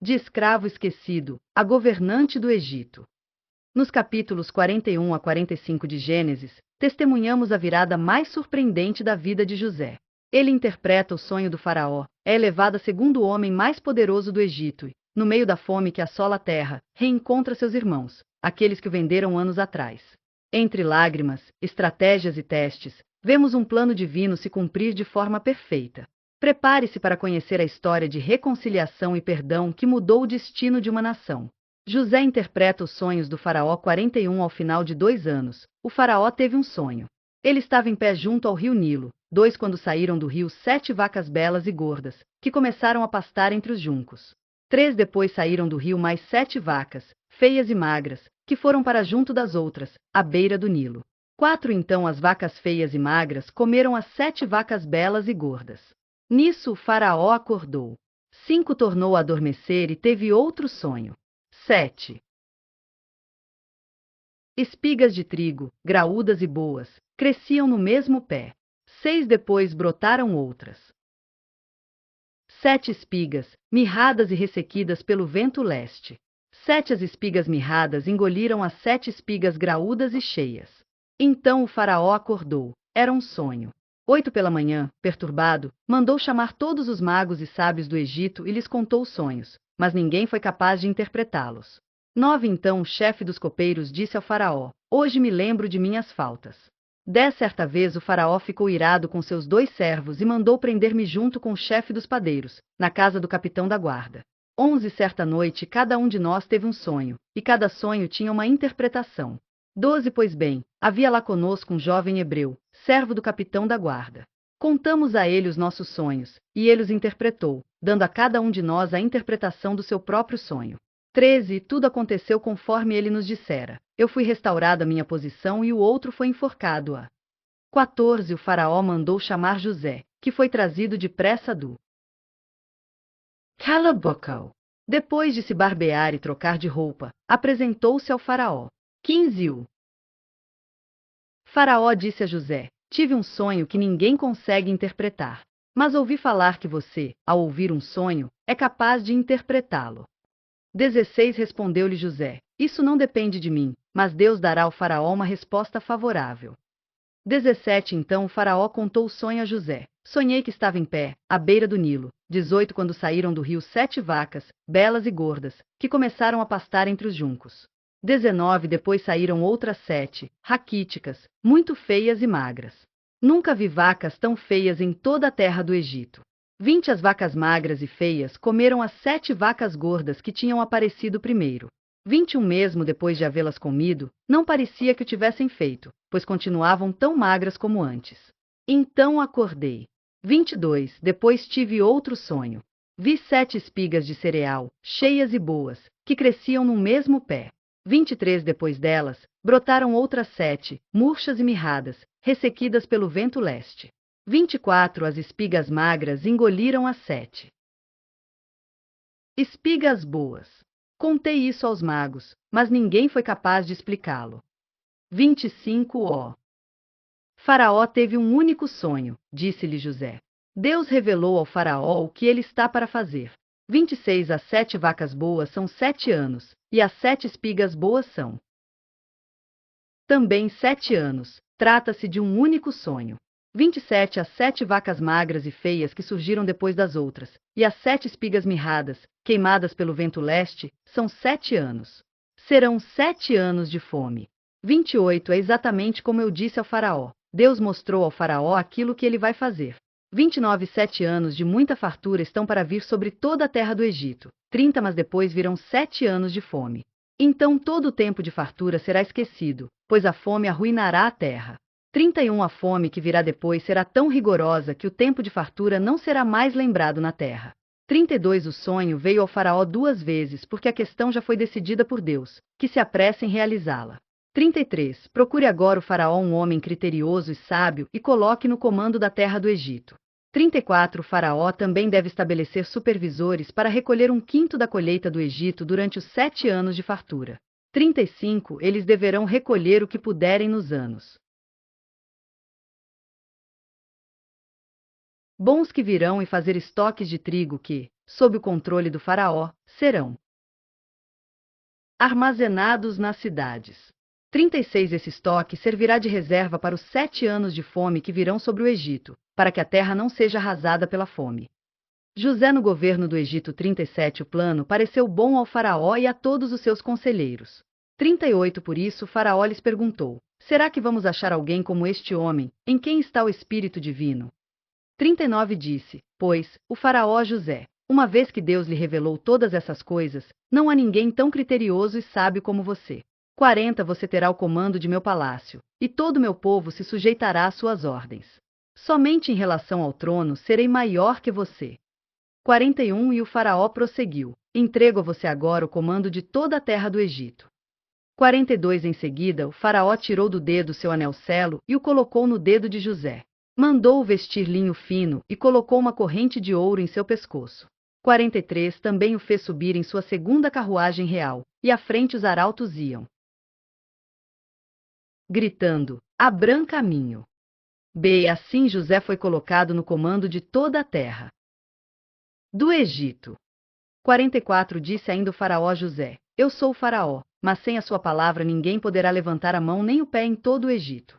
de escravo esquecido, a governante do Egito. Nos capítulos 41 a 45 de Gênesis, testemunhamos a virada mais surpreendente da vida de José. Ele interpreta o sonho do faraó, é elevado a segundo homem mais poderoso do Egito e, no meio da fome que assola a terra, reencontra seus irmãos, aqueles que o venderam anos atrás. Entre lágrimas, estratégias e testes, vemos um plano divino se cumprir de forma perfeita. Prepare-se para conhecer a história de reconciliação e perdão que mudou o destino de uma nação. José interpreta os sonhos do faraó 41 ao final de 2 anos. O faraó teve um sonho. Ele estava em pé junto ao rio Nilo. 2 Quando saíram do rio 7 vacas belas e gordas, que começaram a pastar entre os juncos. 3 Depois saíram do rio mais 7 vacas, feias e magras, que foram para junto das outras, à beira do Nilo. 4 Então as vacas feias e magras comeram as 7 vacas belas e gordas. Nisso o faraó acordou. 5 Tornou a adormecer e teve outro sonho. 7 Espigas de trigo, graúdas e boas, cresciam no mesmo pé. 6 Depois brotaram outras. 7 espigas, mirradas e ressequidas pelo vento leste. 7 As espigas mirradas engoliram as 7 espigas graúdas e cheias. Então o faraó acordou. Era um sonho. 8 Pela manhã, perturbado, mandou chamar todos os magos e sábios do Egito e lhes contou os sonhos, mas ninguém foi capaz de interpretá-los. 9 Então o chefe dos copeiros disse ao faraó: Hoje me lembro de minhas faltas. 10 Certa vez o faraó ficou irado com seus 2 servos e mandou prender-me junto com o chefe dos padeiros, na casa do capitão da guarda. 11 Certa noite cada um de nós teve um sonho, e cada sonho tinha uma interpretação. 12 Pois bem, havia lá conosco um jovem hebreu, servo do capitão da guarda. Contamos a ele os nossos sonhos, e ele os interpretou, dando a cada um de nós a interpretação do seu próprio sonho. 13 Tudo aconteceu conforme ele nos dissera. Eu fui restaurado à minha posição e o outro foi enforcado. 14 O faraó mandou chamar José, que foi trazido depressa do Calabocal. Depois de se barbear e trocar de roupa, apresentou-se ao faraó. 15 O faraó disse a José: Tive um sonho que ninguém consegue interpretar, mas ouvi falar que você, ao ouvir um sonho, é capaz de interpretá-lo. 16 Respondeu-lhe José: Isso não depende de mim, mas Deus dará ao faraó uma resposta favorável. 17 Então o faraó contou o sonho a José. Sonhei que estava em pé, à beira do Nilo. 18 Quando saíram do rio 7 vacas, belas e gordas, que começaram a pastar entre os juncos. 19 Depois saíram outras 7, raquíticas, muito feias e magras. Nunca vi vacas tão feias em toda a terra do Egito. 20 As vacas magras e feias comeram as 7 vacas gordas que tinham aparecido primeiro. 21 Mesmo depois de havê-las comido, não parecia que o tivessem feito, pois continuavam tão magras como antes. Então acordei. 22 Depois tive outro sonho. Vi 7 espigas de cereal, cheias e boas, que cresciam no mesmo pé. 23 Depois delas, brotaram outras 7, murchas e mirradas, ressequidas pelo vento leste. 24 As espigas magras engoliram as 7 espigas boas. Contei isso aos magos, mas ninguém foi capaz de explicá-lo. 25 O Faraó teve um único sonho, disse-lhe José. Deus revelou ao faraó o que ele está para fazer. 26 As 7 vacas boas são 7 anos, e as 7 espigas boas são também 7 anos. Trata-se de um único sonho. 27 As 7 vacas magras e feias que surgiram depois das outras, e as 7 espigas mirradas, queimadas pelo vento leste, são 7 anos. Serão 7 anos de fome. 28 É exatamente como eu disse ao faraó. Deus mostrou ao faraó aquilo que ele vai fazer. 29 7 anos de muita fartura estão para vir sobre toda a terra do Egito. 30 Mas depois virão 7 anos de fome. Então todo o tempo de fartura será esquecido, pois a fome arruinará a terra. 31 A fome que virá depois será tão rigorosa que o tempo de fartura não será mais lembrado na terra. 32 O sonho veio ao faraó 2 vezes porque a questão já foi decidida por Deus, que se apressa em realizá-la. 33 Procure agora o faraó um homem criterioso e sábio e coloque no comando da terra do Egito. 34 O faraó também deve estabelecer supervisores para recolher 1/5 da colheita do Egito durante os 7 anos de fartura. 35 Eles deverão recolher o que puderem nos anos bons que virão e fazer estoques de trigo que, sob o controle do faraó, serão armazenados nas cidades. 36 Esse estoque servirá de reserva para os 7 anos de fome que virão sobre o Egito, para que a terra não seja arrasada pela fome. José no governo do Egito. 37 O plano pareceu bom ao faraó e a todos os seus conselheiros. 38 Por isso faraó lhes perguntou: será que vamos achar alguém como este homem, em quem está o Espírito Divino? 39 Disse, pois, o faraó a José: uma vez que Deus lhe revelou todas essas coisas, não há ninguém tão criterioso e sábio como você. 40 Você terá o comando de meu palácio, e todo o meu povo se sujeitará às suas ordens. Somente em relação ao trono serei maior que você. 41 E o faraó prosseguiu: entrego a você agora o comando de toda a terra do Egito. 42 Em seguida, o faraó tirou do dedo seu anel-selo e o colocou no dedo de José. Mandou-o vestir linho fino e colocou uma corrente de ouro em seu pescoço. 43 Também o fez subir em sua segunda carruagem real, e à frente os arautos iam, gritando: abram caminho. E assim José foi colocado no comando de toda a terra do Egito. 44 Disse ainda o faraó a José: eu sou o faraó, mas sem a sua palavra ninguém poderá levantar a mão nem o pé em todo o Egito.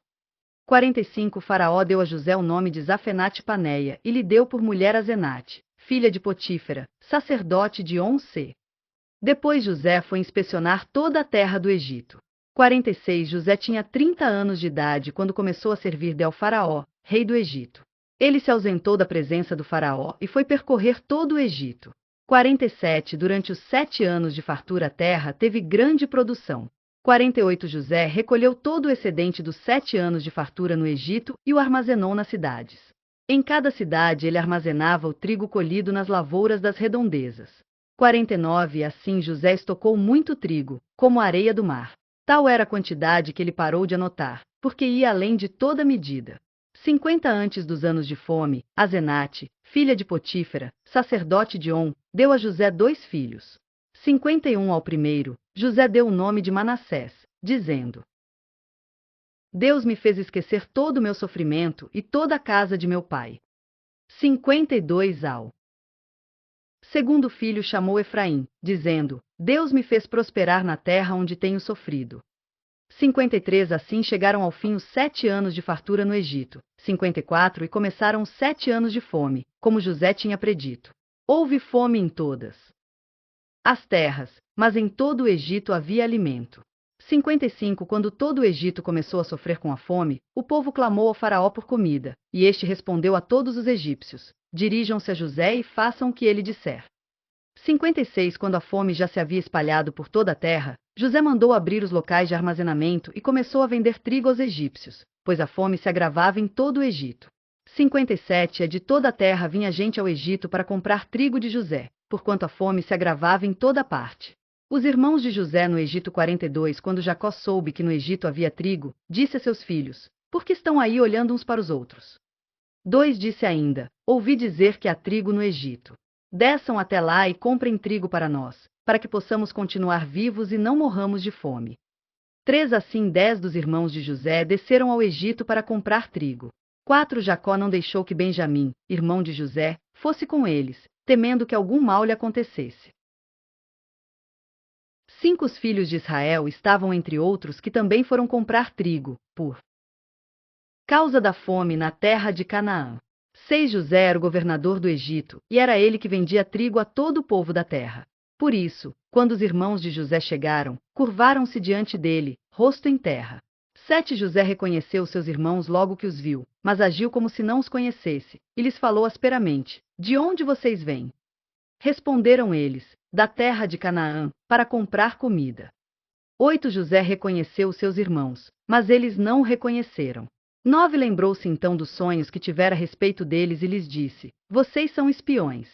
45 O faraó deu a José o nome de Zafenate-Paneia e lhe deu por mulher Azenate, filha de Potífera, sacerdote de On-Se. Depois José foi inspecionar toda a terra do Egito. 46 José tinha 30 anos de idade quando começou a servir ao faraó, rei do Egito. Ele se ausentou da presença do faraó e foi percorrer todo o Egito. 47 Durante os 7 anos de fartura a terra teve grande produção. 48 José recolheu todo o excedente dos 7 anos de fartura no Egito e o armazenou nas cidades. Em cada cidade ele armazenava o trigo colhido nas lavouras das redondezas. 49 Assim José estocou muito trigo, como a areia do mar. Tal era a quantidade que ele parou de anotar, porque ia além de toda medida. 50 Antes dos anos de fome, Azenate, filha de Potífera, sacerdote de On, deu a José 2 filhos. 51 Ao primeiro, José deu o nome de Manassés, dizendo: Deus me fez esquecer todo o meu sofrimento e toda a casa de meu pai. 52 Ao segundo filho chamou Efraim, dizendo: Deus me fez prosperar na terra onde tenho sofrido. 53 Assim chegaram ao fim os 7 anos de fartura no Egito. 54 E começaram os 7 anos de fome, como José tinha predito. Houve fome em todas as terras, mas em todo o Egito havia alimento. 55 Quando todo o Egito começou a sofrer com a fome, o povo clamou ao faraó por comida, e este respondeu a todos os egípcios: dirijam-se a José e façam o que ele disser. 56 Quando a fome já se havia espalhado por toda a terra, José mandou abrir os locais de armazenamento e começou a vender trigo aos egípcios, pois a fome se agravava em todo o Egito. 57 De toda a terra vinha gente ao Egito para comprar trigo de José, porquanto a fome se agravava em toda parte. Os irmãos de José no Egito. 42 Quando Jacó soube que no Egito havia trigo, disse a seus filhos: por que estão aí olhando uns para os outros? 2 Disse ainda: ouvi dizer que há trigo no Egito. Desçam até lá e comprem trigo para nós, para que possamos continuar vivos e não morramos de fome. 3 Assim 10 dos irmãos de José desceram ao Egito para comprar trigo. 4 Jacó não deixou que Benjamim, irmão de José, fosse com eles, temendo que algum mal lhe acontecesse. 5 Os filhos de Israel estavam entre outros que também foram comprar trigo, por causa da fome na terra de Canaã. 6 José era o governador do Egito, e era ele que vendia trigo a todo o povo da terra. Por isso, quando os irmãos de José chegaram, curvaram-se diante dele, rosto em terra. 7 José reconheceu seus irmãos logo que os viu, mas agiu como se não os conhecesse, e lhes falou asperamente: de onde vocês vêm? Responderam eles: da terra de Canaã, para comprar comida. 8 José reconheceu seus irmãos, mas eles não o reconheceram. 9 Lembrou-se então dos sonhos que tivera a respeito deles e lhes disse: vocês são espiões.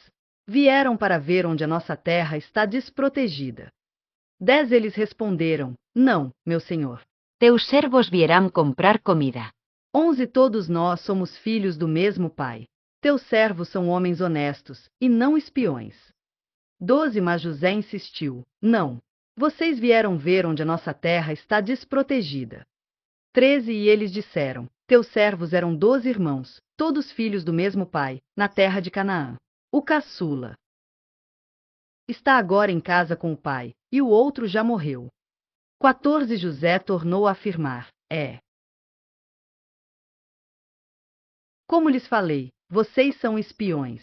Vieram para ver onde a nossa terra está desprotegida. 10 Eles responderam: não, meu senhor. Teus servos vieram comprar comida. 11 Todos nós somos filhos do mesmo pai. Teus servos são homens honestos, e não espiões. 12 Mas José insistiu: não. Vocês vieram ver onde a nossa terra está desprotegida. 13 E eles disseram: teus servos eram 12 irmãos, todos filhos do mesmo pai, na terra de Canaã. O caçula está agora em casa com o pai, e o outro já morreu. 14 José tornou a afirmar: como lhes falei, vocês são espiões.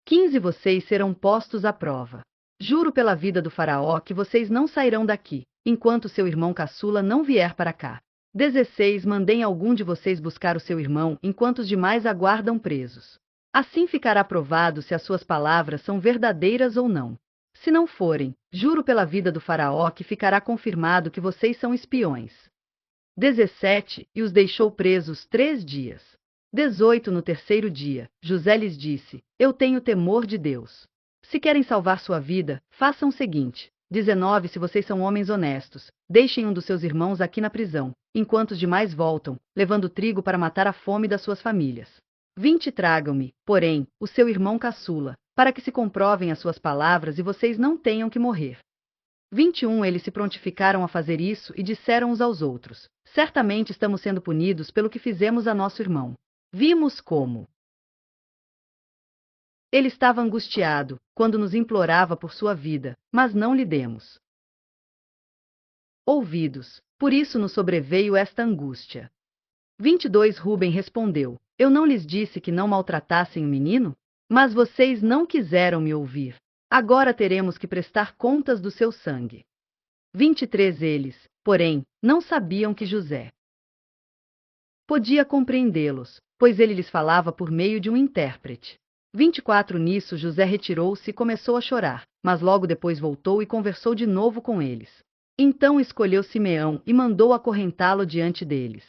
15 Vocês serão postos à prova. Juro pela vida do faraó que vocês não sairão daqui, enquanto seu irmão caçula não vier para cá. 16 Mandem algum de vocês buscar o seu irmão, enquanto os demais aguardam presos. Assim ficará provado se as suas palavras são verdadeiras ou não. Se não forem, juro pela vida do faraó que ficará confirmado que vocês são espiões. 17 E os deixou presos 3 dias. 18 No terceiro dia, José lhes disse: Eu tenho temor de Deus. Se querem salvar sua vida, façam o seguinte. 19 Se vocês são homens honestos, deixem um dos seus irmãos aqui na prisão, enquanto os demais voltam, levando trigo para matar a fome das suas famílias. 20 Tragam-me, porém, o seu irmão caçula, para que se comprovem as suas palavras e vocês não tenham que morrer. 21 Eles se prontificaram a fazer isso e disseram uns aos outros: Certamente estamos sendo punidos pelo que fizemos a nosso irmão. Vimos como ele estava angustiado quando nos implorava por sua vida, mas não lhe demos ouvidos. Por isso nos sobreveio esta angústia. 22 Rubem respondeu: Eu não lhes disse que não maltratassem o menino? Mas vocês não quiseram me ouvir. Agora teremos que prestar contas do seu sangue. 23 Eles, porém, não sabiam que José podia compreendê-los, pois ele lhes falava por meio de um intérprete. 24 Nisso José retirou-se e começou a chorar, mas logo depois voltou e conversou de novo com eles. Então escolheu Simeão e mandou acorrentá-lo diante deles.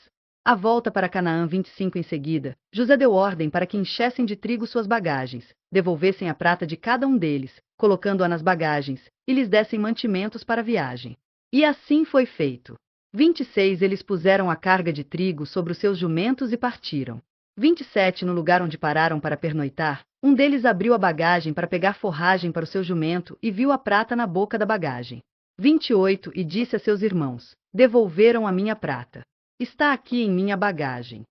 A volta para Canaã 25 Em seguida, José deu ordem para que enchessem de trigo suas bagagens, devolvessem a prata de cada um deles, colocando-a nas bagagens, e lhes dessem mantimentos para a viagem. E assim foi feito. 26 Eles puseram a carga de trigo sobre os seus jumentos e partiram. 27 No lugar onde pararam para pernoitar, um deles abriu a bagagem para pegar forragem para o seu jumento e viu a prata na boca da bagagem. 28 E disse a seus irmãos: Devolveram a minha prata. Está aqui em minha bagagem.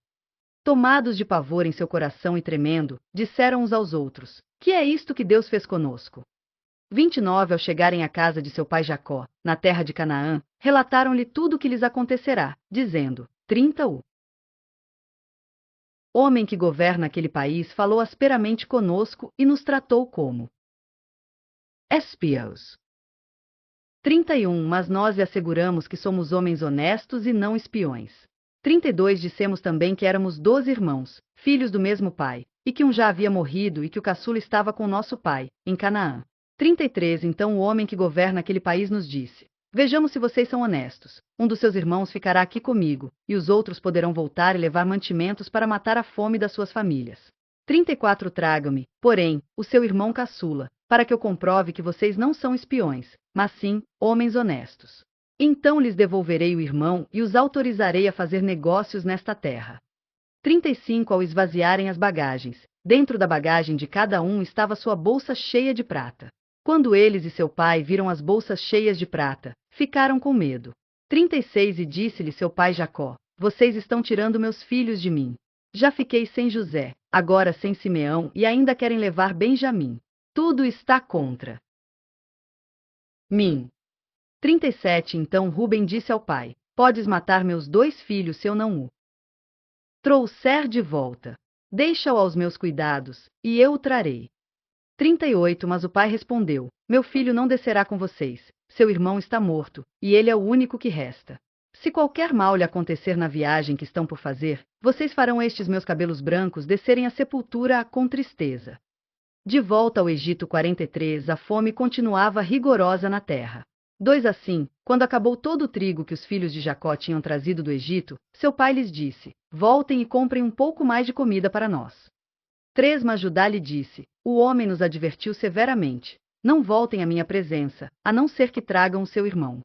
Tomados de pavor em seu coração e tremendo, disseram uns aos outros: Que é isto que Deus fez conosco? 29 Ao chegarem à casa de seu pai Jacó, na terra de Canaã, relataram-lhe tudo o que lhes acontecerá, dizendo: 30 O homem que governa aquele país falou asperamente conosco e nos tratou como espiões. 31 Mas nós lhe asseguramos que somos homens honestos e não espiões. 32 Dissemos também que éramos 12 irmãos, filhos do mesmo pai, e que um já havia morrido e que o caçula estava com nosso pai, em Canaã. 33 Então o homem que governa aquele país nos disse: Vejamos se vocês são honestos. Um dos seus irmãos ficará aqui comigo, e os outros poderão voltar e levar mantimentos para matar a fome das suas famílias. 34 Tragam-me, porém, o seu irmão caçula, para que eu comprove que vocês não são espiões, mas sim, homens honestos. Então lhes devolverei o irmão e os autorizarei a fazer negócios nesta terra. 35 Ao esvaziarem as bagagens, dentro da bagagem de cada um estava sua bolsa cheia de prata. Quando eles e seu pai viram as bolsas cheias de prata, ficaram com medo. 36 E disse-lhe seu pai Jacó: Vocês estão tirando meus filhos de mim. Já fiquei sem José, agora sem Simeão e ainda querem levar Benjamim. Tudo está contra mim. 37 Então Rubem disse ao pai: Podes matar meus 2 filhos se eu não o trouxer de volta. Deixa-o aos meus cuidados, e eu o trarei. 38 Mas o pai respondeu: Meu filho não descerá com vocês. Seu irmão está morto, e ele é o único que resta. Se qualquer mal lhe acontecer na viagem que estão por fazer, vocês farão estes meus cabelos brancos descerem à sepultura com tristeza. De volta ao Egito 43 A fome continuava rigorosa na terra. 2 Assim, quando acabou todo o trigo que os filhos de Jacó tinham trazido do Egito, seu pai lhes disse: Voltem e comprem um pouco mais de comida para nós. 3 Mas Judá lhe disse: O homem nos advertiu severamente: Não voltem à minha presença, a não ser que tragam o seu irmão.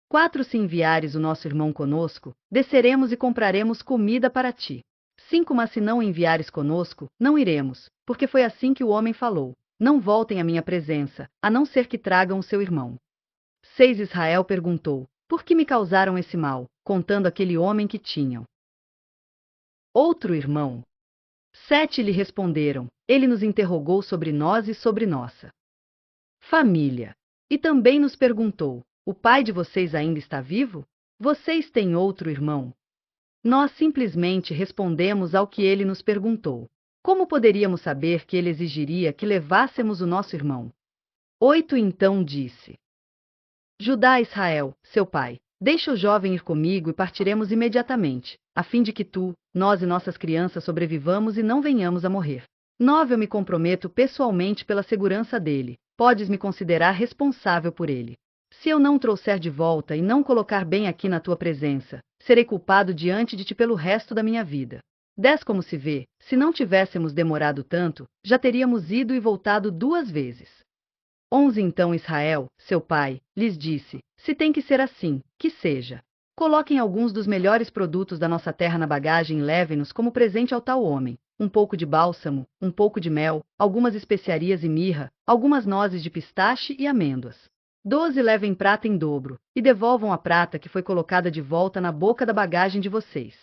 4 Se enviares o nosso irmão conosco, desceremos e compraremos comida para ti. 5 Mas se não enviares conosco, não iremos, porque foi assim que o homem falou: Não voltem à minha presença, a não ser que tragam o seu irmão. 6 Israel perguntou: Por que me causaram esse mal, contando aquele homem que tinham outro irmão? 7 Lhe responderam: Ele nos interrogou sobre nós e sobre nossa família. E também nos perguntou: o pai de vocês ainda está vivo? Vocês têm outro irmão? Nós simplesmente respondemos ao que ele nos perguntou. Como poderíamos saber que ele exigiria que levássemos o nosso irmão? 8 Então disse: Judá Israel, seu pai, deixa o jovem ir comigo e partiremos imediatamente, a fim de que tu, nós e nossas crianças sobrevivamos e não venhamos a morrer. 9 Eu me comprometo pessoalmente pela segurança dele, podes me considerar responsável por ele. Se eu não o trouxer de volta e não colocar bem aqui na tua presença, serei culpado diante de ti pelo resto da minha vida. 10 Como se vê, se não tivéssemos demorado tanto, já teríamos ido e voltado 2 vezes. 11 Então Israel, seu pai, lhes disse: se tem que ser assim, que seja. Coloquem alguns dos melhores produtos da nossa terra na bagagem e levem-nos como presente ao tal homem: um pouco de bálsamo, um pouco de mel, algumas especiarias e mirra, algumas nozes de pistache e amêndoas. 12 Levem prata em dobro, e devolvam a prata que foi colocada de volta na boca da bagagem de vocês.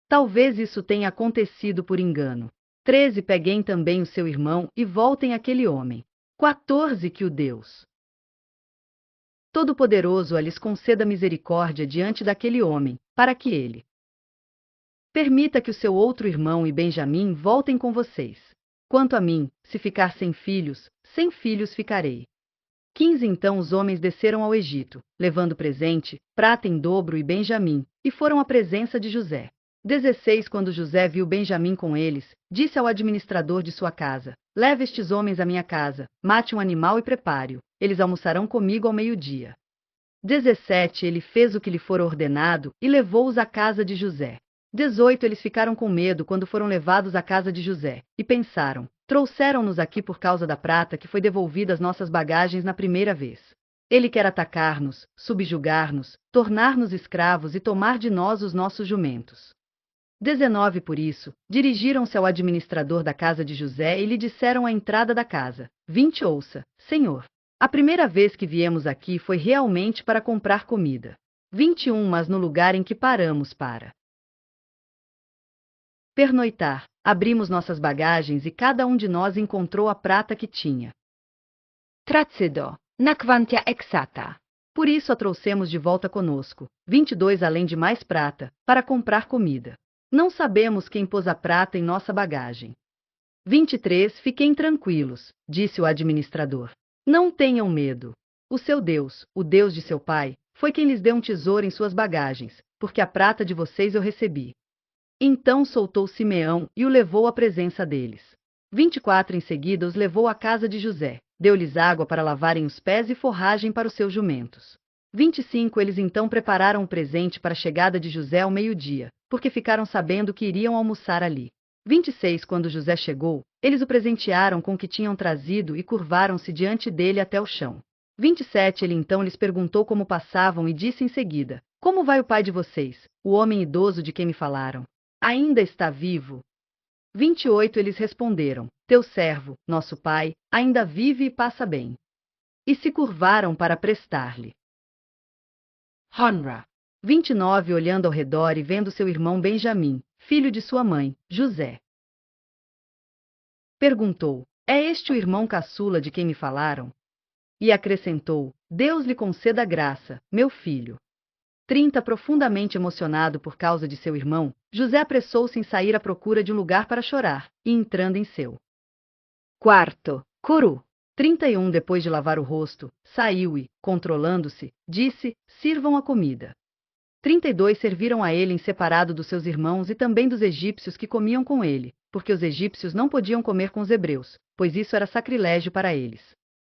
Talvez isso tenha acontecido por engano. 13 Peguem também o seu irmão e voltem àquele homem. 14 Que o Deus Todo-Poderoso lhes conceda misericórdia diante daquele homem, para que ele permita que o seu outro irmão e Benjamim voltem com vocês. Quanto a mim, se ficar sem filhos ficarei. 15 Então os homens desceram ao Egito, levando presente, prata em dobro e Benjamim, e foram à presença de José. 16 Quando José viu Benjamim com eles, disse ao administrador de sua casa: leve estes homens à minha casa, mate um animal e prepare-o, eles almoçarão comigo ao meio-dia. 17 Ele fez o que lhe fora ordenado e levou-os à casa de José. 18 Eles ficaram com medo quando foram levados à casa de José, e pensaram: trouxeram-nos aqui por causa da prata que foi devolvida às nossas bagagens na primeira vez. Ele quer atacar-nos, subjugar-nos, tornar-nos escravos e tomar de nós os nossos jumentos. 19 Por isso, dirigiram-se ao administrador da casa de José e lhe disseram à entrada da casa: 20 Ouça, Senhor, a primeira vez que viemos aqui foi realmente para comprar comida. 21 Mas no lugar em que paramos para pernoitar, abrimos nossas bagagens e cada um de nós encontrou a prata que tinha trazido na quantia exata. Por isso a trouxemos de volta conosco, 22 além de mais prata, para comprar comida. Não sabemos quem pôs a prata em nossa bagagem. 23 Fiquem tranquilos, disse o administrador. Não tenham medo. O seu Deus, o Deus de seu pai, foi quem lhes deu um tesouro em suas bagagens, porque a prata de vocês eu recebi. Então soltou Simeão e o levou à presença deles. 24 Em seguida os levou à casa de José, deu-lhes água para lavarem os pés e forragem para os seus jumentos. 25 Eles então prepararam o presente para a chegada de José ao meio-dia, porque ficaram sabendo que iriam almoçar ali. 26 Quando José chegou, eles o presentearam com o que tinham trazido e curvaram-se diante dele até o chão. 27 Ele então lhes perguntou como passavam e disse em seguida: como vai o pai de vocês, o homem idoso de quem me falaram? Ainda está vivo? 28 Eles responderam: teu servo, nosso pai, ainda vive e passa bem. E se curvaram para prestar-lhe honra. 29 Olhando ao redor e vendo seu irmão Benjamim, filho de sua mãe, José, perguntou: é este o irmão caçula de quem me falaram? E acrescentou: Deus lhe conceda graça, meu filho. 30 Profundamente emocionado por causa de seu irmão, José apressou-se em sair à procura de um lugar para chorar, e entrando em seu quarto, coro. 31 Depois de lavar o rosto, saiu e, controlando-se, disse: sirvam a comida. 32 Serviram a ele em separado dos seus irmãos e também dos egípcios que comiam com ele, porque os egípcios não podiam comer com os hebreus, pois isso era sacrilégio para eles.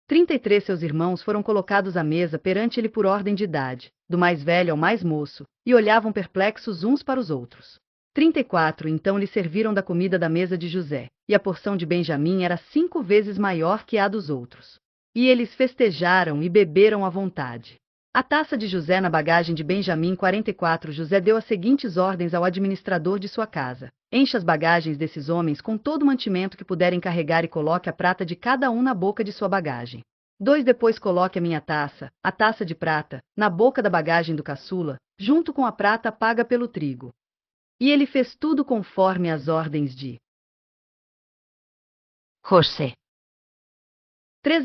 33 Seus irmãos foram colocados à mesa perante ele por ordem de idade, do mais velho ao mais moço, e olhavam perplexos uns para os outros. 34 Então lhe serviram da comida da mesa de José, e a porção de Benjamim era 5 vezes maior que a dos outros. E eles festejaram e beberam à vontade. A taça de José na bagagem de Benjamim. 44 José deu as seguintes ordens ao administrador de sua casa: encha as bagagens desses homens com todo o mantimento que puderem carregar e coloque a prata de cada um na boca de sua bagagem. 2 Depois coloque a minha taça, a taça de prata, na boca da bagagem do caçula, junto com a prata paga pelo trigo. E ele fez tudo conforme as ordens de José.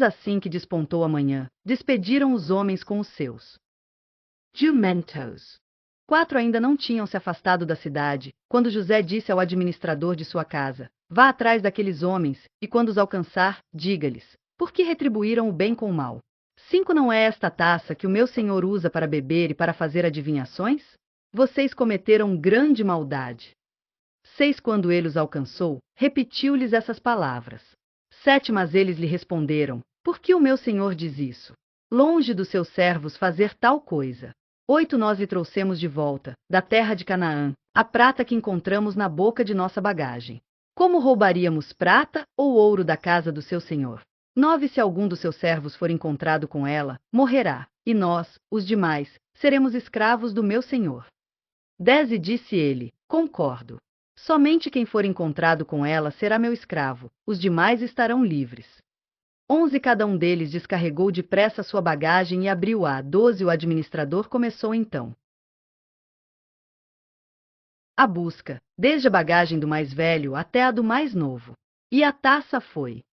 Assim que despontou a manhã, despediram os homens com os seus jumentos. 4 ainda não tinham se afastado da cidade, quando José disse ao administrador de sua casa: vá atrás daqueles homens, e quando os alcançar, diga-lhes: por que retribuíram o bem com o mal? 5 Não é esta taça que o meu senhor usa para beber e para fazer adivinhações? Vocês cometeram grande maldade. 6 Quando ele os alcançou, repetiu-lhes essas palavras. 7 Mas eles lhe responderam: por que o meu senhor diz isso? Longe dos seus servos fazer tal coisa. 8 Nós lhe trouxemos de volta, da terra de Canaã, a prata que encontramos na boca de nossa bagagem. Como roubaríamos prata ou ouro da casa do seu senhor? 9 Se algum dos seus servos for encontrado com ela, morrerá, e nós, os demais, seremos escravos do meu senhor. 10 E disse ele: concordo. Somente quem for encontrado com ela será meu escravo, os demais estarão livres. 11 Cada um deles descarregou depressa sua bagagem e abriu-a. 12 O administrador começou então a busca, desde a bagagem do mais velho até a do mais novo. E a taça foi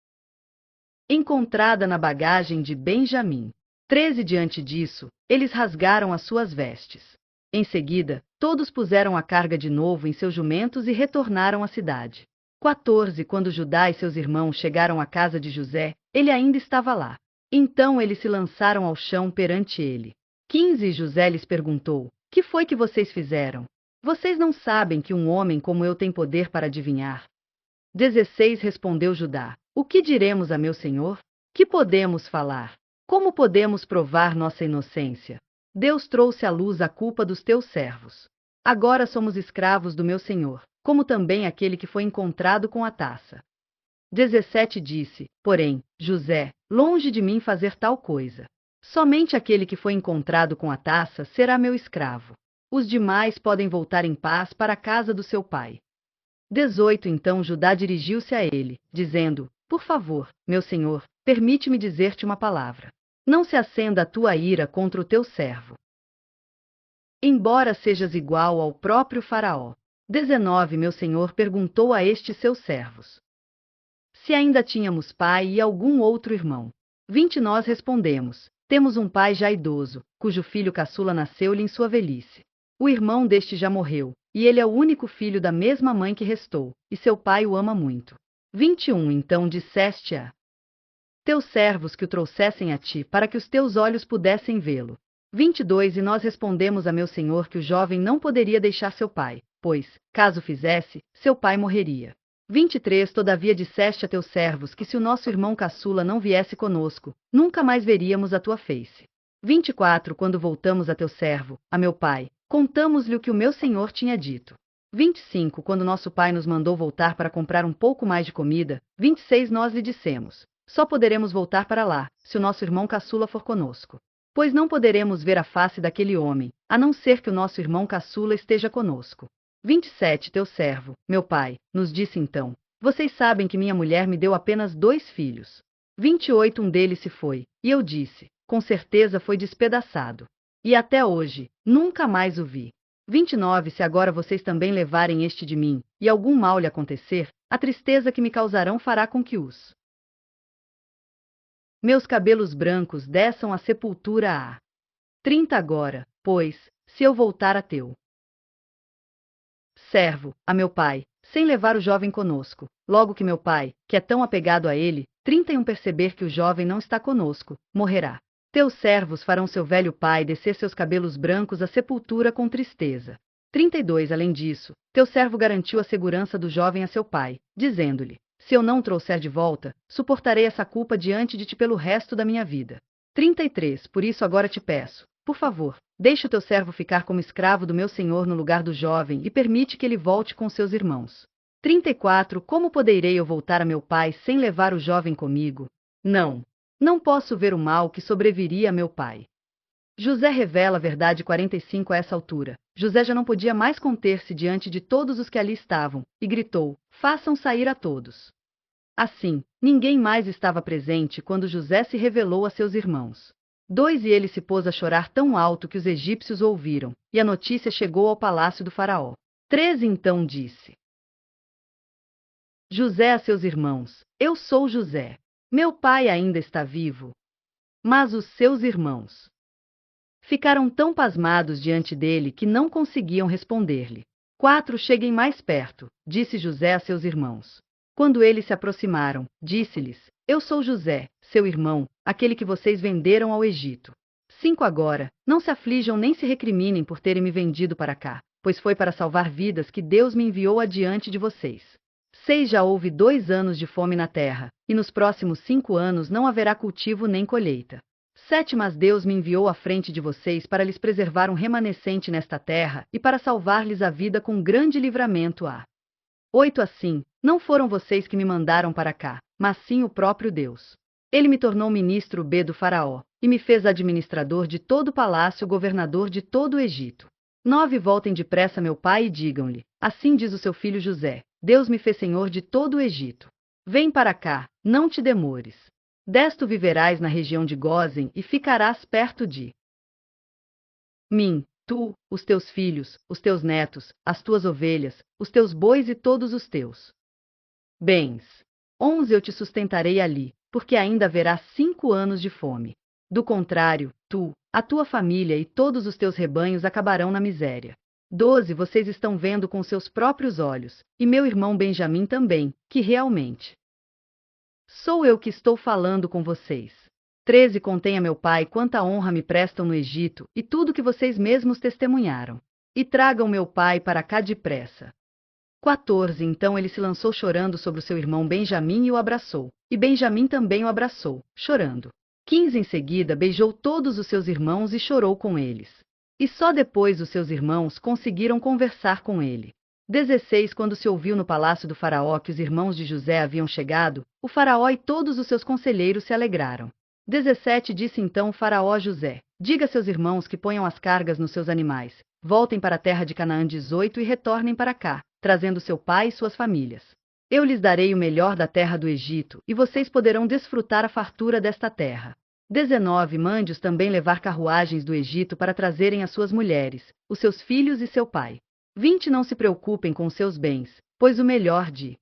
encontrada na bagagem de Benjamim. 13 Diante disso, eles rasgaram as suas vestes. Em seguida, todos puseram a carga de novo em seus jumentos e retornaram à cidade. 14 Quando Judá e seus irmãos chegaram à casa de José, ele ainda estava lá. Então eles se lançaram ao chão perante ele. 15 José lhes perguntou: que foi que vocês fizeram? Vocês não sabem que um homem como eu tem poder para adivinhar? 16 Respondeu Judá: o que diremos a meu senhor? Que podemos falar? Como podemos provar nossa inocência? Deus trouxe à luz a culpa dos teus servos. Agora somos escravos do meu senhor, como também aquele que foi encontrado com a taça. 17 Disse, porém, José: longe de mim fazer tal coisa. Somente aquele que foi encontrado com a taça será meu escravo. Os demais podem voltar em paz para a casa do seu pai. 18 Então Judá dirigiu-se a ele, dizendo: por favor, meu senhor, permite-me dizer-te uma palavra. Não se acenda a tua ira contra o teu servo, embora sejas igual ao próprio Faraó. 19 Meu senhor perguntou a estes seus servos se ainda tínhamos pai e algum outro irmão. 20 Nós respondemos: temos um pai já idoso, cujo filho caçula nasceu-lhe em sua velhice. O irmão deste já morreu, e ele é o único filho da mesma mãe que restou, e seu pai o ama muito. 21 Então disseste a teus servos que o trouxessem a ti, para que os teus olhos pudessem vê-lo. 22 E nós respondemos a meu senhor que o jovem não poderia deixar seu pai, pois, caso fizesse, seu pai morreria. 23 Todavia disseste a teus servos que se o nosso irmão caçula não viesse conosco, nunca mais veríamos a tua face. 24 Quando voltamos a teu servo, a meu pai, contamos-lhe o que o meu senhor tinha dito. 25 Quando nosso pai nos mandou voltar para comprar um pouco mais de comida, 26 Nós lhe dissemos: só poderemos voltar para lá, se o nosso irmão caçula for conosco. Pois não poderemos ver a face daquele homem, a não ser que o nosso irmão caçula esteja conosco. 27 Teu servo, meu pai, nos disse então: vocês sabem que minha mulher me deu apenas 2 filhos. 28 Um deles se foi, e eu disse: com certeza foi despedaçado. E até hoje, nunca mais o vi. 29 Se agora vocês também levarem este de mim, e algum mal lhe acontecer, a tristeza que me causarão fará com que os meus cabelos brancos desçam à sepultura a 30 Agora, pois, se eu voltar a teu servo, a meu pai, sem levar o jovem conosco, logo que meu pai, que é tão apegado a ele, 31 perceber que o jovem não está conosco, morrerá. Teus servos farão seu velho pai descer seus cabelos brancos à sepultura com tristeza. 32 Além disso, teu servo garantiu a segurança do jovem a seu pai, dizendo-lhe: se eu não o trouxer de volta, suportarei essa culpa diante de ti pelo resto da minha vida. 33 Por isso agora te peço, por favor, deixa o teu servo ficar como escravo do meu senhor no lugar do jovem e permite que ele volte com seus irmãos. 34 Como poderei eu voltar a meu pai sem levar o jovem comigo? Não posso ver o mal que sobreviria a meu pai. José revela a verdade 45 A essa altura, José já não podia mais conter-se diante de todos os que ali estavam, e gritou: façam sair a todos. Assim, ninguém mais estava presente quando José se revelou a seus irmãos. 2 E ele se pôs a chorar tão alto que os egípcios o ouviram, e a notícia chegou ao palácio do faraó. 13 Então disse José a seus irmãos: eu sou José. Meu pai ainda está vivo. Mas os seus irmãos ficaram tão pasmados diante dele que não conseguiam responder-lhe. 4 Cheguem mais perto, disse José a seus irmãos. Quando eles se aproximaram, disse-lhes: Eu sou José, seu irmão, aquele que vocês venderam ao Egito. 5 Agora, não se aflijam nem se recriminem por terem me vendido para cá, pois foi para salvar vidas que Deus me enviou adiante de vocês. 6 Já houve 2 anos de fome na terra, e nos próximos 5 anos não haverá cultivo nem colheita. 7 Mas Deus me enviou à frente de vocês para lhes preservar um remanescente nesta terra e para salvar-lhes a vida com grande livramento. 8 Assim, não foram vocês que me mandaram para cá, mas sim o próprio Deus. Ele me tornou ministro do Faraó, e me fez administrador de todo o palácio, governador de todo o Egito. 9 Voltem depressa meu pai e digam-lhe: Assim diz o seu filho José: Deus me fez senhor de todo o Egito. Vem para cá, não te demores. 10 Tu viverás na região de Gósen e ficarás perto de mim, tu, os teus filhos, os teus netos, as tuas ovelhas, os teus bois e todos os teus bens. 11 Eu te sustentarei ali, porque ainda haverá 5 anos de fome. Do contrário, tu, a tua família e todos os teus rebanhos acabarão na miséria. 12 Vocês estão vendo com seus próprios olhos, e meu irmão Benjamim também, que realmente sou eu que estou falando com vocês. 13 Contenha meu pai quanta honra me prestam no Egito, e tudo que vocês mesmos testemunharam. E tragam meu pai para cá depressa. 14 Então ele se lançou chorando sobre o seu irmão Benjamim e o abraçou, e Benjamim também o abraçou, chorando. 15 Em seguida beijou todos os seus irmãos e chorou com eles. E só depois os seus irmãos conseguiram conversar com ele. 16 Quando se ouviu no palácio do faraó que os irmãos de José haviam chegado, o faraó e todos os seus conselheiros se alegraram. 17 Disse então o faraó a José: Diga a seus irmãos que ponham as cargas nos seus animais, voltem para a terra de Canaã. 18 E retornem para cá, trazendo seu pai e suas famílias. Eu lhes darei o melhor da terra do Egito, e vocês poderão desfrutar a fartura desta terra. 19 Mande-os também levar carruagens do Egito para trazerem as suas mulheres, os seus filhos e seu pai. 20 Não se preocupem com seus bens, pois o melhor de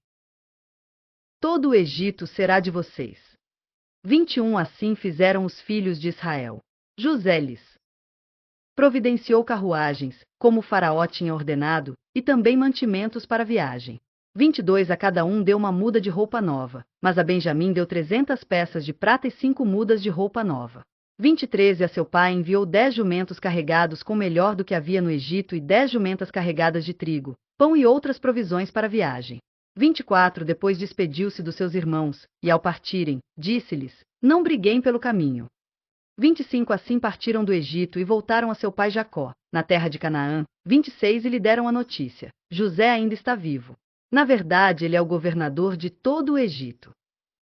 todo o Egito será de vocês. 21 Assim fizeram os filhos de Israel. José lhes providenciou carruagens, como o faraó tinha ordenado, e também mantimentos para a viagem. 22 A cada um deu uma muda de roupa nova, mas a Benjamim deu 300 peças de prata e 5 mudas de roupa nova. 23 E a seu pai enviou 10 jumentos carregados com o melhor do que havia no Egito e 10 jumentas carregadas de trigo, pão e outras provisões para a viagem. 24 Depois despediu-se dos seus irmãos, e ao partirem, disse-lhes: Não briguem pelo caminho. 25 Assim partiram do Egito e voltaram a seu pai Jacó, na terra de Canaã. 26 E lhe deram a notícia: José ainda está vivo. Na verdade, ele é o governador de todo o Egito.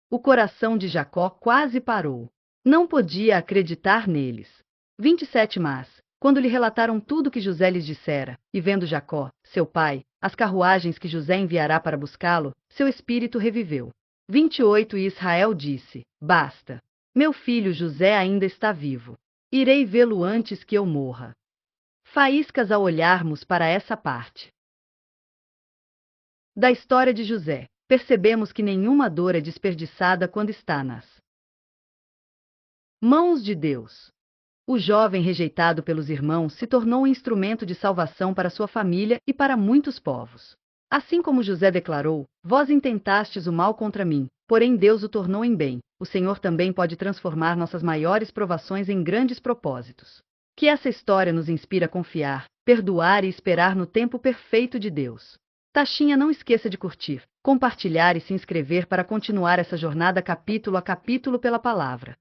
O coração de Jacó quase parou. Não podia acreditar neles. 27 Mas, quando lhe relataram tudo que José lhes dissera, e vendo Jacó, seu pai, as carruagens que José enviará para buscá-lo, seu espírito reviveu. 28 E Israel disse: Basta. Meu filho José ainda está vivo. Irei vê-lo antes que eu morra. Faíscas ao olharmos para essa parte da história de José, percebemos que nenhuma dor é desperdiçada quando está nas mãos de Deus. O jovem rejeitado pelos irmãos se tornou um instrumento de salvação para sua família e para muitos povos. Assim como José declarou: Vós intentastes o mal contra mim, porém Deus o tornou em bem. O Senhor também pode transformar nossas maiores provações em grandes propósitos. Que essa história nos inspire a confiar, perdoar e esperar no tempo perfeito de Deus. Taxinha, não esqueça de curtir, compartilhar e se inscrever para continuar essa jornada capítulo a capítulo pela palavra.